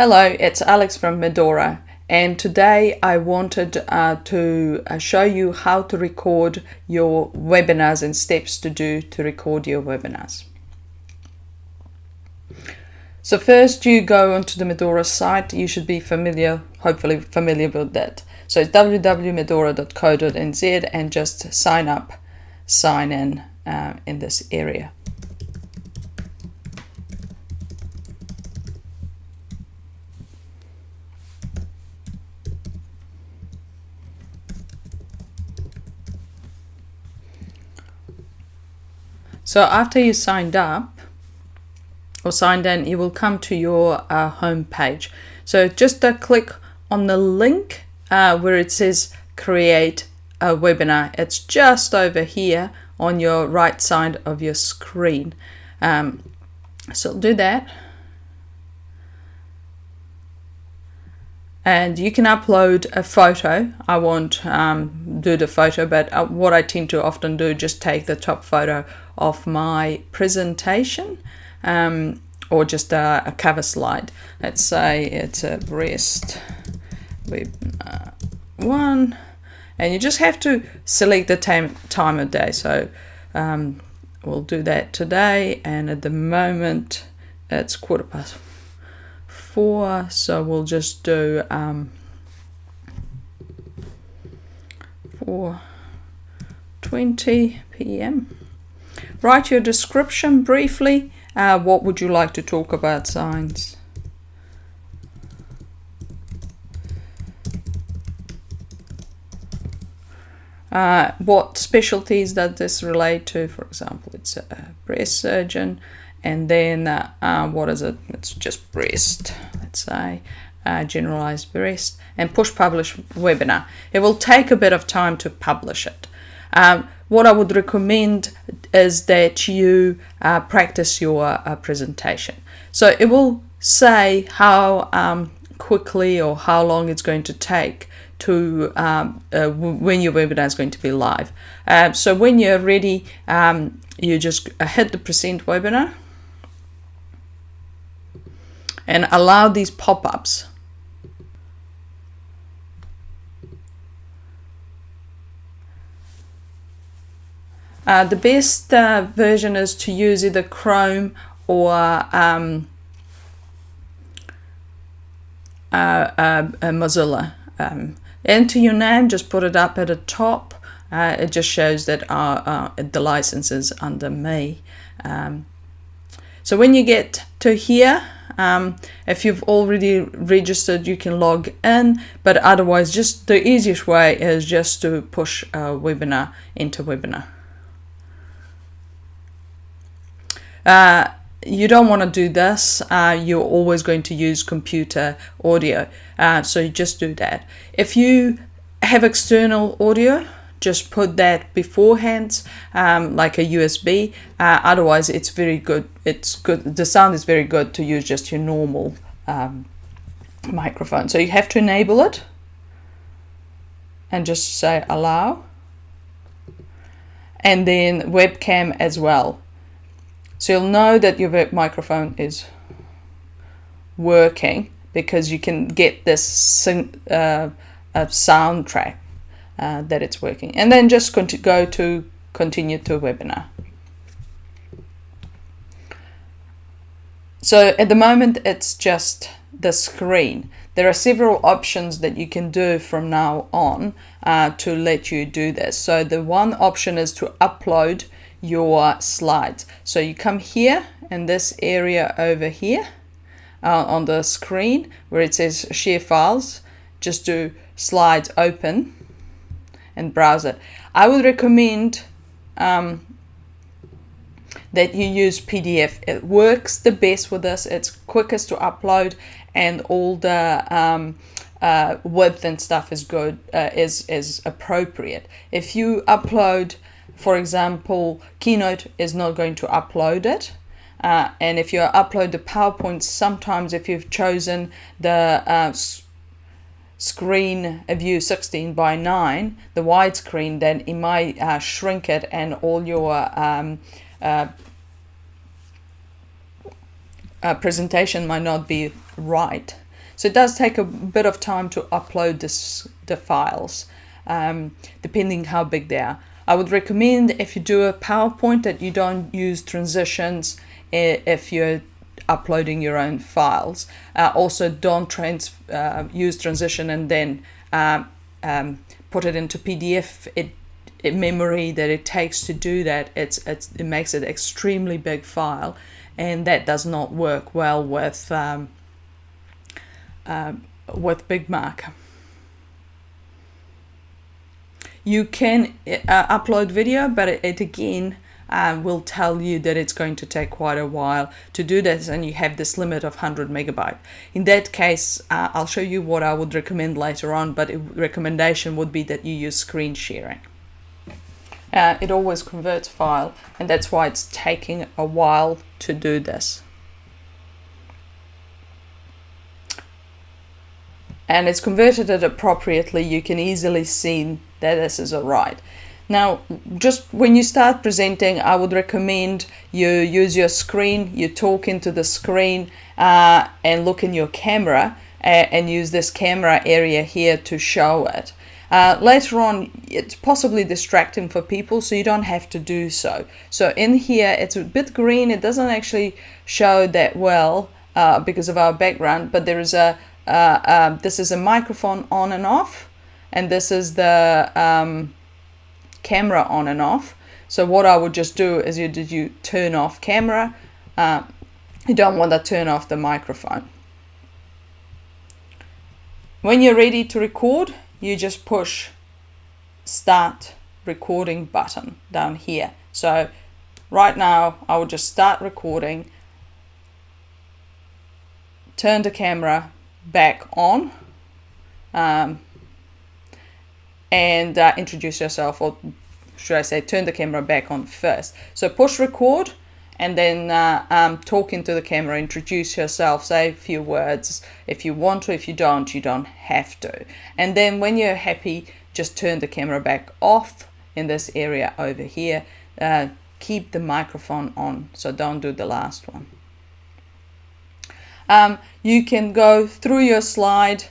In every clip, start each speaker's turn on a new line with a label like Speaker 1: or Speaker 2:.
Speaker 1: Hello, it's Alex from Medora, and today I wanted to show you how to record your webinars and steps to do to record your webinars. So first you go onto the Medora site. You should be hopefully familiar with that. So it's www.medora.co.nz and just sign in this area. So after you signed up or signed in, you will come to your home page. So just click on the link where it says create a webinar. It's just over here on your right side of your screen. So do that. And you can upload a photo. I won't do the photo, but what I tend to often do, just take the top photo of my presentation or just a cover slide. Let's say it's a breast webinar 1, and you just have to select the time of day. So we'll do that today, and at the moment it's 4:15, so we'll just do 4:20 p.m. Write your description briefly. What would you like to talk about? Signs. What specialties does this relate to? For example, it's a breast surgeon. And then what is it? It's just breast, let's say, generalized breast, and push publish webinar. It will take a bit of time to publish it. What I would recommend is that you practice your presentation. So it will say how quickly or how long it's going to take to when your webinar is going to be live. So when you're ready, you just hit the present webinar and allow these pop-ups. The best version is to use either Chrome or Mozilla. Enter your name, just put it up at the top. It just shows that the license is under me. So when you get to here, if you've already registered, you can log in, but otherwise just the easiest way is just to push a webinar into webinar. You don't want to do this. You're always going to use computer audio, so you just do that. If you have external audio, just put that beforehand, like a USB. Otherwise, it's very good. It's good. The sound is very good to use just your normal microphone. So you have to enable it and just say allow, and then webcam as well. So you'll know that your web microphone is working because you can get this soundtrack that it's working. And then just go to continue to webinar. So at the moment, it's just the screen. There are several options that you can do from now on to let you do this. So the one option is to upload your slides. So you come here in this area over here on the screen where it says share files, just do slides open and browse it. I would recommend that you use PDF. It works the best with this. It's quickest to upload, and all the width and stuff is good, is appropriate. If you upload, for example, Keynote is not going to upload it. And if you upload the PowerPoint, sometimes if you've chosen the screen view 16:9, the widescreen, then it might shrink it, and all your presentation might not be right. So it does take a bit of time to upload the files, depending how big they are. I would recommend, if you do a PowerPoint, that you don't use transitions if you're uploading your own files. Also, don't use transition and then put it into PDF. Memory that it takes to do that, it makes it extremely big file, and that does not work well with BigMark. You can upload video, but it again will tell you that it's going to take quite a while to do this, and you have this limit of 100 megabyte. In that case, I'll show you what I would recommend later on, but a recommendation would be that you use screen sharing. It always converts file, and that's why it's taking a while to do this. And it's converted it appropriately. You can easily see that this is alright. Now, just when you start presenting, I would recommend you use your screen, you talk into the screen and look in your camera and use this camera area here to show it. Later on, it's possibly distracting for people, so you don't have to do so. So in here, it's a bit green. It doesn't actually show that well because of our background, but there is this is a microphone on and off, and this is the camera on and off. So what I would just do is you turn off camera. You don't want to turn off the microphone. When you're ready to record, you just push start recording button down here. So right now I will just start recording, turn the camera back on, and introduce yourself, or should I say turn the camera back on first. So push record, and then talk into the camera, introduce yourself, say a few words if you want to. If you don't have to. And then when you're happy, just turn the camera back off in this area over here. Keep the microphone on, so don't do the last one. You can go through your slide,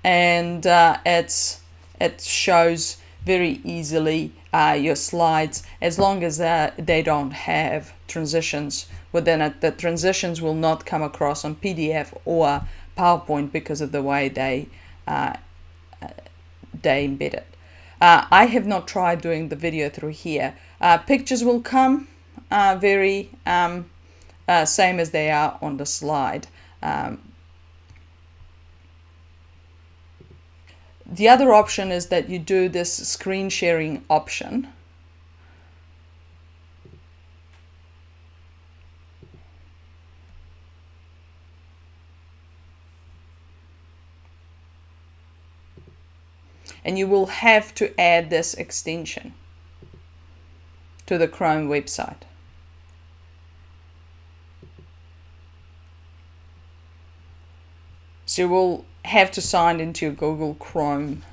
Speaker 1: and it shows very easily your slides, as long as they don't have transitions within it. The transitions will not come across on PDF or PowerPoint because of the way they embed it. I have not tried doing the video through here. Pictures will come very same as they are on the slide. The other option is that you do this screen sharing option. And you will have to add this extension to the Chrome website. So you will have to sign into your Google Chrome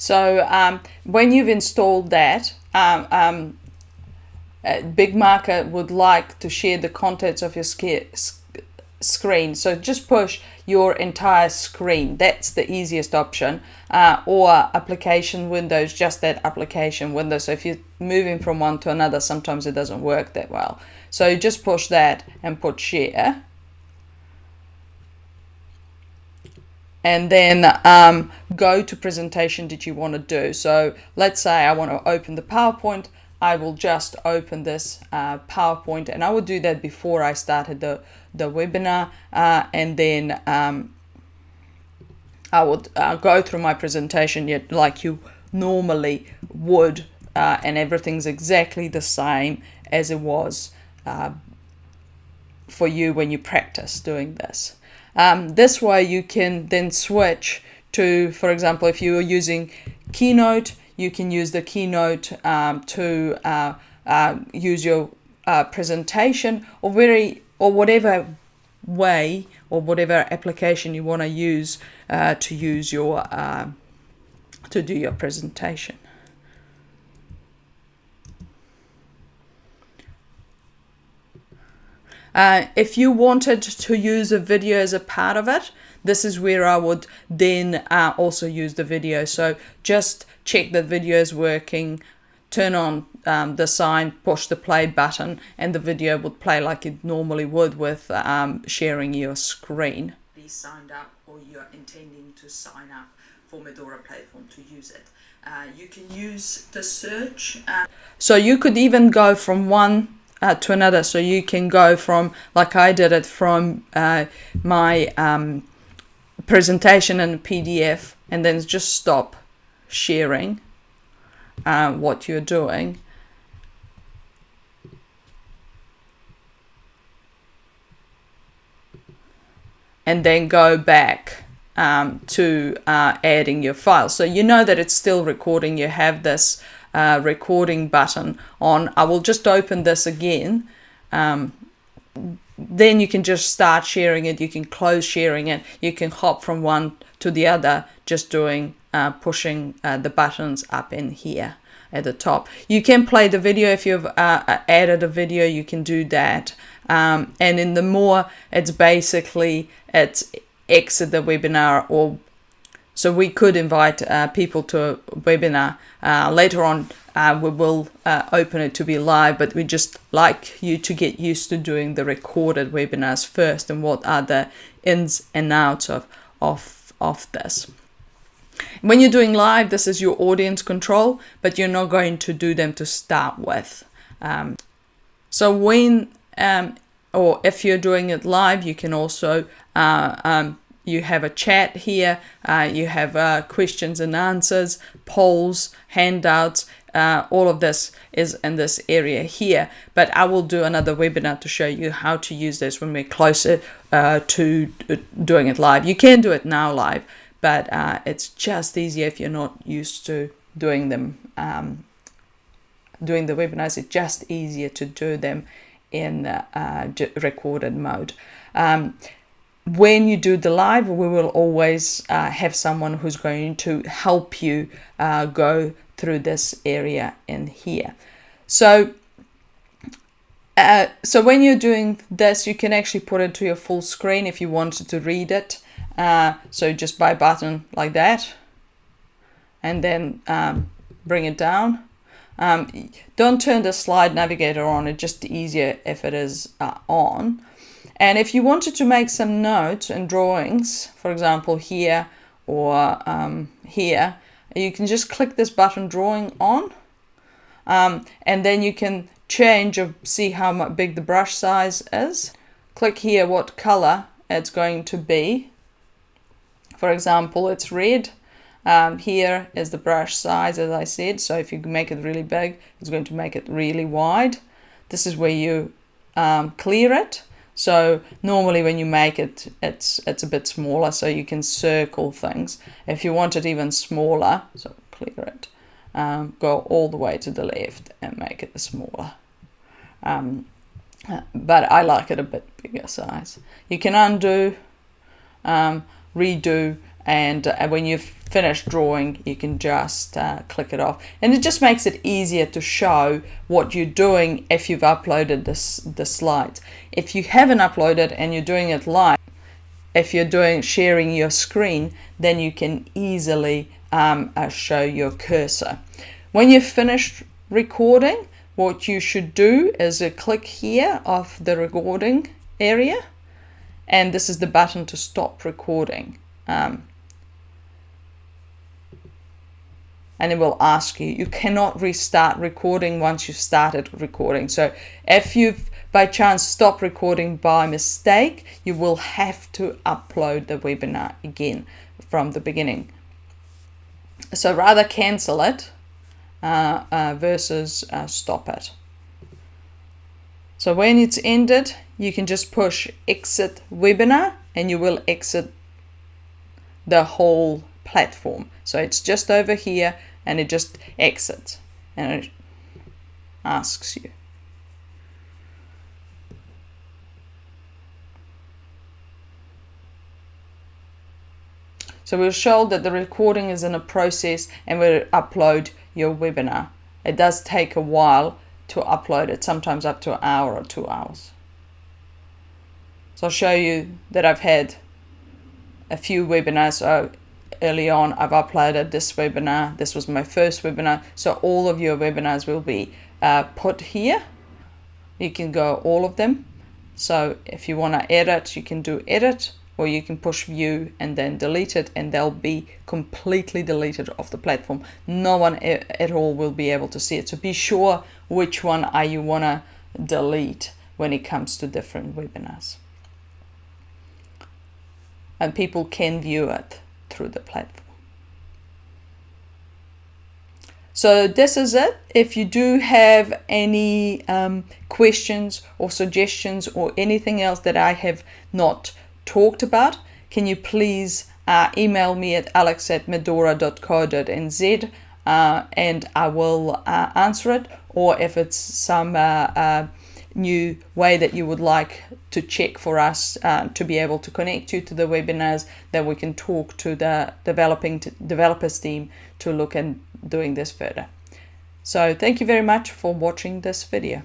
Speaker 1: So when you've installed that, BigMark would like to share the contents of your screen. So just push your entire screen. That's the easiest option. Or application windows, just that application window. So if you're moving from one to another, sometimes it doesn't work that well. So just push that and put share. And then go to presentation that you want to do. So let's say I want to open the PowerPoint. I will just open this PowerPoint, and I would do that before I started the webinar, and then I would go through my presentation like you normally would, and everything's exactly the same as it was for you when you practice doing this. This way you can then switch to, for example, if you're using Keynote, you can use the Keynote to use your presentation, or whatever way or whatever application you want to use to do your presentation. If you wanted to use a video as a part of it, this is where I would then also use the video. So just check that video is working, turn on the sign, push the play button, and the video would play like it normally would with sharing your screen. Be signed up, or you're intending to sign up for Medora platform to use it. You can use the search. So you could even go from one to another. So you can go from, like I did it, from my presentation in PDF, and then just stop sharing what you're doing. And then go back to adding your file. So you know that it's still recording. You have this recording button on. I will just open this again. Then you can just start sharing it. You can close sharing it. You can hop from one to the other, just doing pushing the buttons up in here at the top. You can play the video. If you've added a video, you can do that. And in the more, it's basically, it's exit the webinar, or so we could invite people to a webinar. Later on, we will open it to be live, but we just like you to get used to doing the recorded webinars first, and what are the ins and outs of this. When you're doing live, this is your audience control, but you're not going to do them to start with. So when or if you're doing it live, you can also you have a chat here, you have questions and answers, polls, handouts. All of this is in this area here, but I will do another webinar to show you how to use this when we're closer to doing it live. You can do it now live, but it's just easier if you're not used to doing them, doing the webinars. It's just easier to do them in recorded mode. When you do the live, we will always have someone who's going to help you go through this area in here. So when you're doing this, you can actually put it to your full screen if you wanted to read it. So just by button like that, and then bring it down. Don't turn the slide navigator on. It's just easier if it is on. And if you wanted to make some notes and drawings, for example here or here, you can just click this button, drawing on, and then you can change or see how big the brush size is. Click here what color it's going to be. For example, it's red. Here is the brush size, as I said. So if you make it really big, it's going to make it really wide. This is where you clear it. So normally when you make it, it's a bit smaller, so you can circle things. If you want it even smaller, so clear it, go all the way to the left and make it smaller. But I like it a bit bigger size. You can undo, redo, and when you've finished drawing, you can just click it off, and it just makes it easier to show what you're doing if you've uploaded the slides. If you haven't uploaded and you're doing it live, if you're sharing your screen, then you can easily show your cursor. When you've finished recording, what you should do is click here of the recording area, and this is the button to stop recording. And it will ask you. You cannot restart recording once you've started recording. So if you've by chance stopped recording by mistake, you will have to upload the webinar again from the beginning. So rather cancel it versus stop it. So when it's ended, you can just push exit webinar and you will exit the whole platform. So it's just over here and it just exits and it asks you. So we'll show that the recording is in a process and we'll upload your webinar. It does take a while to upload it, sometimes up to an hour or 2 hours. So I'll show you that I've had a few webinars. So early on I've uploaded this webinar. This was my first webinar. So all of your webinars will be put here. You can go all of them. So if you want to edit, you can do edit, or you can push view and then delete it, and they'll be completely deleted off the platform. No one at all will be able to see it. So be sure which one you want to delete when it comes to different webinars. And people can view it through the platform. So this is it. If you do have any questions or suggestions or anything else that I have not talked about, can you please email me at alex@medora.co.nz and I will answer it. Or if it's some new way that you would like to check for us to be able to connect you to the webinars, then we can talk to the developers team to look at doing this further. So thank you very much for watching this video.